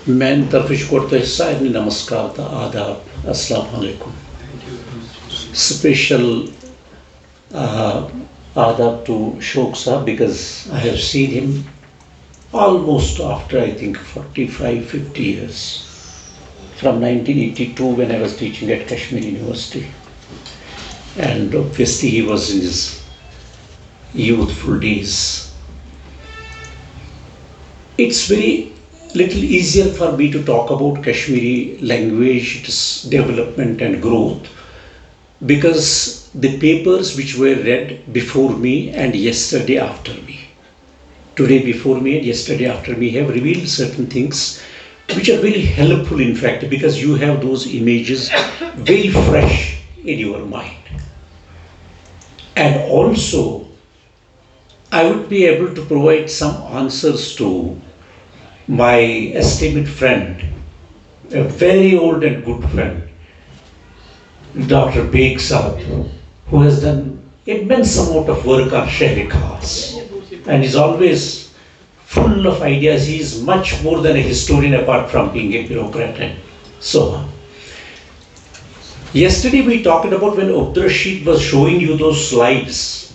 मैं तरफिश करता हिस्सा है नमस्कार था आदाब अस्सलाम वालेकुम special adab to Shok Sahab because I have seen him almost after I think 45-50 years from 1982 when I was teaching at Kashmiri University, and obviously he was in his youthful days. It's very little easier for me to talk about Kashmiri language, its development and growth, because the papers which were read before me and yesterday after me, today before me and yesterday after me, have revealed certain things which are very helpful, in fact, because you have those images very fresh in your mind. And also, I would be able to provide some answers to my esteemed friend, a very old and good friend, Dr. Beg Sahab, who has done immense amount of work on Shehri Khas and is always full of ideas. He is much more than a historian apart from being a bureaucrat and so on. Yesterday we talked about when Abdur Rashid was showing you those slides,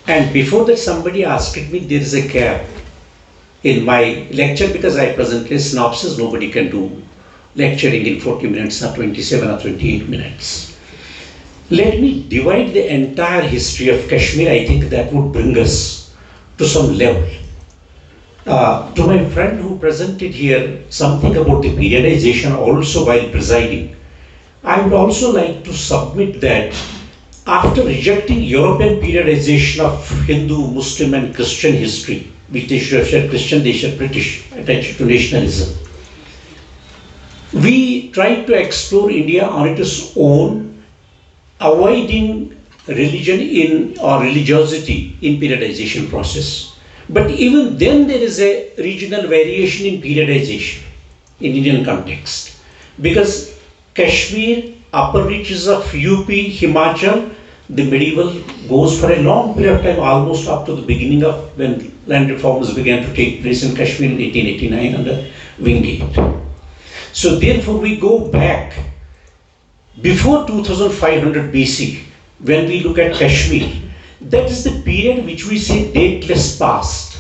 and before that somebody asked me, there is a gap in my lecture because I present a synopsis. Nobody can do lecturing in 40 minutes or 27 or 28 minutes. Let me divide the entire history of Kashmir. I think that would bring us to some level. To my friend who presented here something about the periodization also while presiding, I would also like to submit that after rejecting European periodization of Hindu, Muslim and Christian history, which they should have said Christian, they said British, attached to nationalism, we tried to explore India on its own, avoiding religion in or religiosity in periodization process. But even then there is a regional variation in periodization in Indian context, because Kashmir, upper reaches of UP, Himachal, the medieval goes for a long period of time, almost up to the beginning of when land reforms began to take place in Kashmir in 1889 under Wingate. So therefore we go back before 2500 BC, when we look at Kashmir, that is the period which we say dateless past.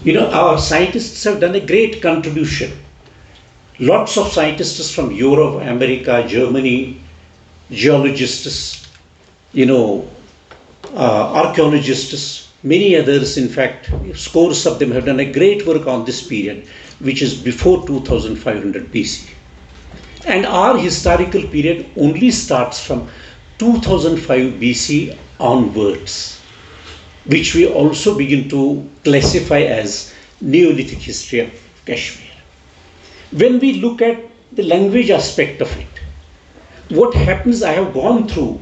You know, our scientists have done a great contribution. Lots of scientists from Europe, America, Germany, geologists, archaeologists, many others, in fact, scores of them have done a great work on this period, which is before 2500 BC. And our historical period only starts from 2005 BC onwards, which we also begin to classify as Neolithic history of Kashmir. When we look at the language aspect of it, what happens, I have gone through,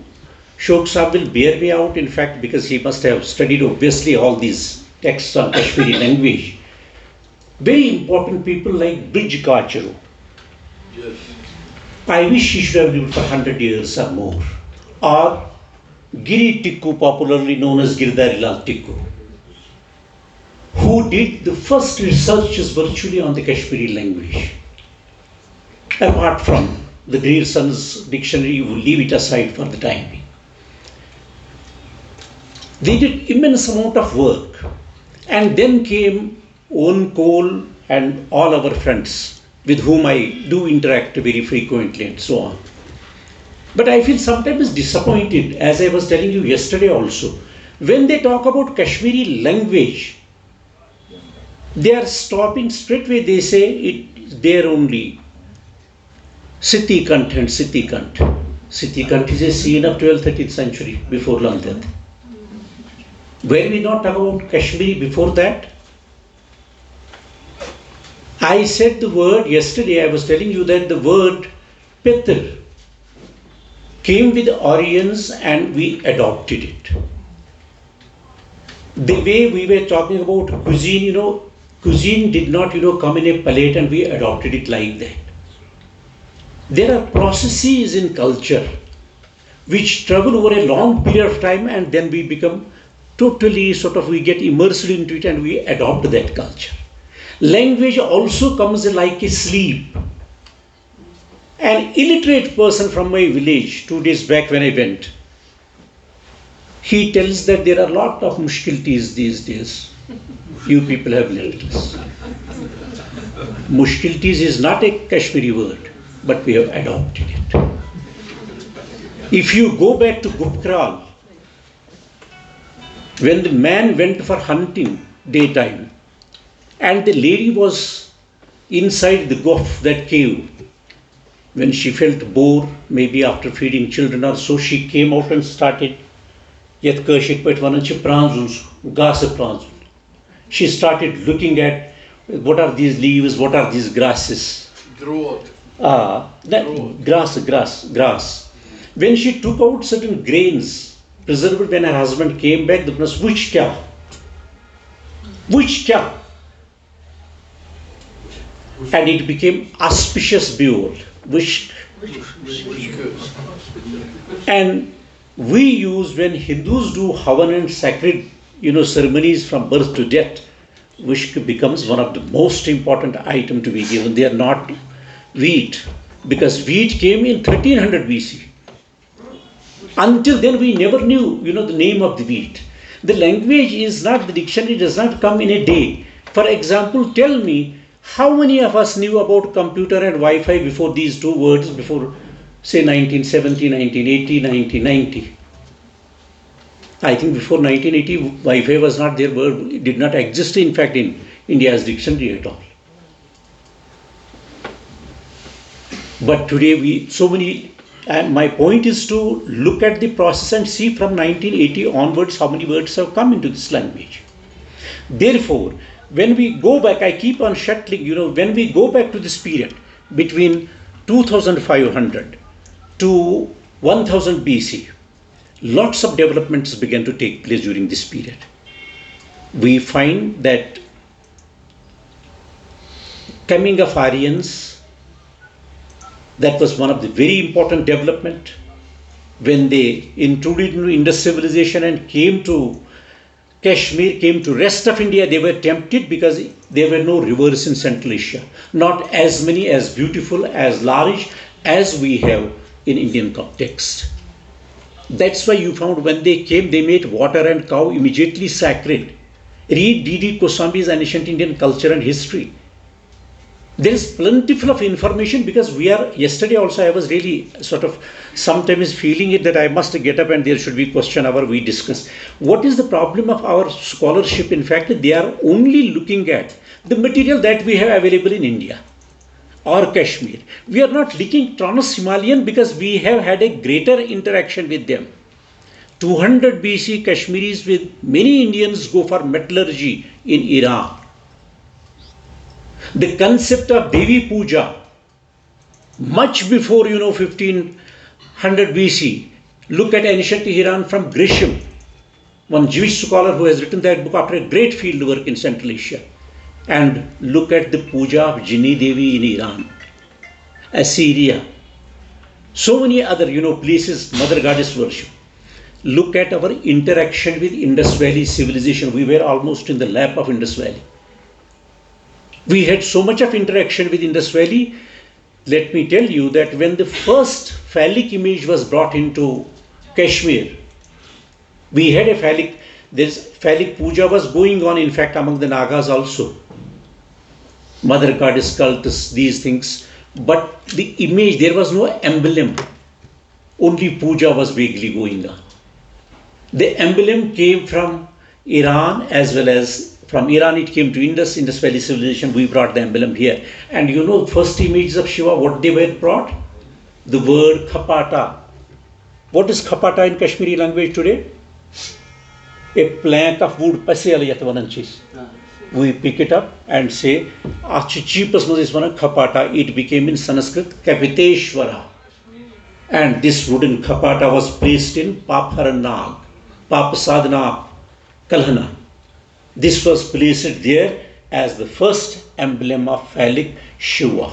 Shok Sahab will bear me out, in fact, because he must have studied obviously all these texts on Kashmiri language. Very important people like Brij Kacharu. Yes. I wish he should have lived for 100 years or more. Or Giri Tikku, popularly known as Girdhari Lal Tikku, who did the first researches virtually on the Kashmiri language. Apart from the Grierson's dictionary, you will leave it aside for the time being. They did immense amount of work, and then came Owen Cole and all our friends with whom I do interact very frequently and so on. But I feel sometimes disappointed, as I was telling you yesterday also, when they talk about Kashmiri language, they are stopping straightway. They say it's there only. Siti Kant and Siti Kant. Siti Kant is a scene of 12th, 13th century before Lal death. Were we not talk about Kashmiri before that? I said the word yesterday, I was telling you that the word Petr came with the Aryans and we adopted it. The way we were talking about cuisine, cuisine did not, come in a plate and we adopted it like that. There are processes in culture which travel over a long period of time, and then we become totally we get immersed into it and we adopt that culture. Language also comes like a sleep. An illiterate person from my village, 2 days back when I went, he tells that there are a lot of mushkiltis these days. You people have learned this. Mushkiltis is not a Kashmiri word, but we have adopted it. If you go back to Gupkral, when the man went for hunting daytime, and the lady was inside the gulf, that cave, when she felt bored, maybe after feeding children or so, she came out and started yet kashik pait vanan chi pranzun, gas pranzun. She started looking at what are these leaves, what are these grasses. Grass. When she took out certain grains, preserved, when her husband came back, the was which kya? And it became auspicious behold, which. And we use, when Hindus do Havan and sacred, ceremonies from birth to death, which becomes one of the most important item to be given. They are not wheat, because wheat came in 1300 BC. Until then, we never knew, the name of the wheat. The language is not, the dictionary does not come in a day. For example, tell me, how many of us knew about computer and Wi-Fi before these two words, before say 1970, 1980, 1990? I think before 1980, Wi-Fi was not there, word, it did not exist in fact in India's dictionary at all. But today my point is to look at the process and see from 1980 onwards how many words have come into this language. Therefore, when we go back, I keep on shuttling, when we go back to this period between 2500 to 1000 BC, lots of developments began to take place during this period. We find that coming of Aryans, that was one of the very important development. When they intruded into Indus civilization and came to Kashmir, came to rest of India, they were tempted because there were no rivers in Central Asia. Not as many, as beautiful, as large as we have in Indian context. That's why you found when they came, they made water and cow immediately sacred. Read D.D. Goswami's Ancient Indian Culture and History. There is plentiful of information, because yesterday also I was really sort of sometimes feeling it that I must get up and there should be question hour, we discuss. What is the problem of our scholarship? In fact, they are only looking at the material that we have available in India or Kashmir. We are not looking trans-Himalayan because we have had a greater interaction with them. 200 BC, Kashmiris with many Indians go for metallurgy in Iran. The concept of Devi Puja, much before 1500 BC, look at ancient Iran from Grisham, one Jewish scholar who has written that book after a great field work in Central Asia, and look at the Puja of Jini Devi in Iran, Assyria, so many other places, Mother Goddess worship. Look at our interaction with Indus Valley civilization. We were almost in the lap of Indus Valley. We had so much of interaction with Indus Valley. Let me tell you that when the first phallic image was brought into Kashmir, we had this phallic puja was going on, in fact, among the Nagas also. Mother Goddess cults, these things. But the image, there was no emblem. Only puja was vaguely going on. The emblem came from Iran, as well as from Iran it came to Indus Valley civilization. We brought the emblem here. And first images of Shiva, what they were brought? The word khapata. What is khapata in Kashmiri language today? A plank of wood. We pick it up and say, khapata. It became in Sanskrit Kapiteshwara. And this wooden khapata was placed in Papharanag, Papasadna, Kalhana. This was placed there as the first emblem of phallic Shiva.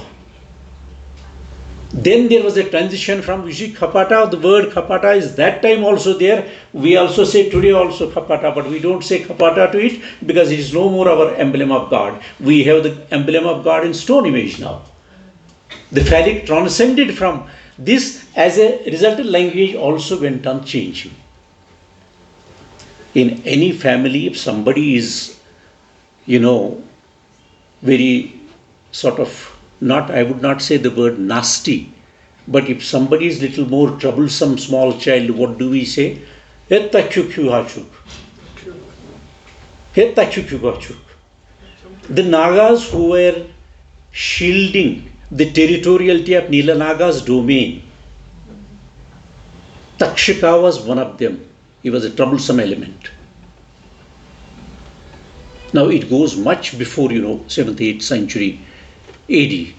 Then there was a transition from, you see, Khapata, the word Khapata is that time also there. We also say today also Khapata, but we don't say Khapata to it because it is no more our emblem of God. We have the emblem of God in stone image now. The phallic transcended from this. As a result, language also went on changing. In any family, if somebody is, very sort of, not, I would not say the word nasty, but if somebody is little more troublesome, small child, what do we say? The Nagas who were shielding the territoriality of Nila Naga's domain, Takshika was one of them. He was a troublesome element. Now it goes much before, 7th, 8th century AD.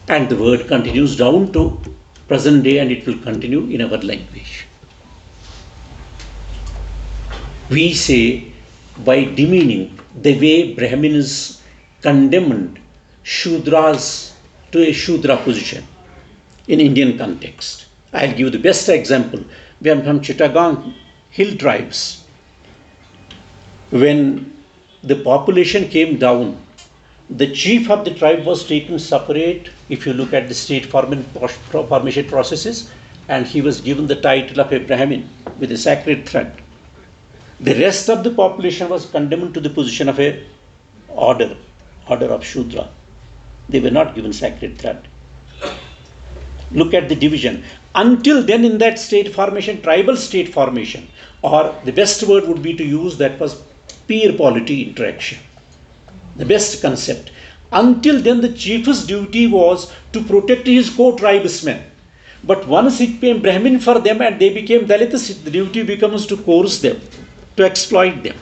And the word continues down to present day, and it will continue in our language. We say, by demeaning the way Brahmins condemned Shudras to a Shudra position in Indian context. I'll give the best example. We are from Chittagong hill tribes. When the population came down, the chief of the tribe was taken separate, if you look at the state formation processes, and he was given the title of a Brahmin with a sacred thread. The rest of the population was condemned to the position of a order of Shudra. They were not given sacred thread. Look at the division. Until then, in that state formation, tribal state formation, or the best word would be to use, that was peer polity interaction. The best concept. Until then, the chief's duty was to protect his co-tribesmen. But once it became Brahmin for them and they became Dalitas, the duty becomes to coerce them, to exploit them.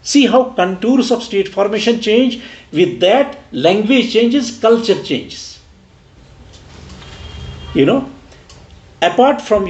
See how contours of state formation change. With that, language changes, culture changes. Apart from,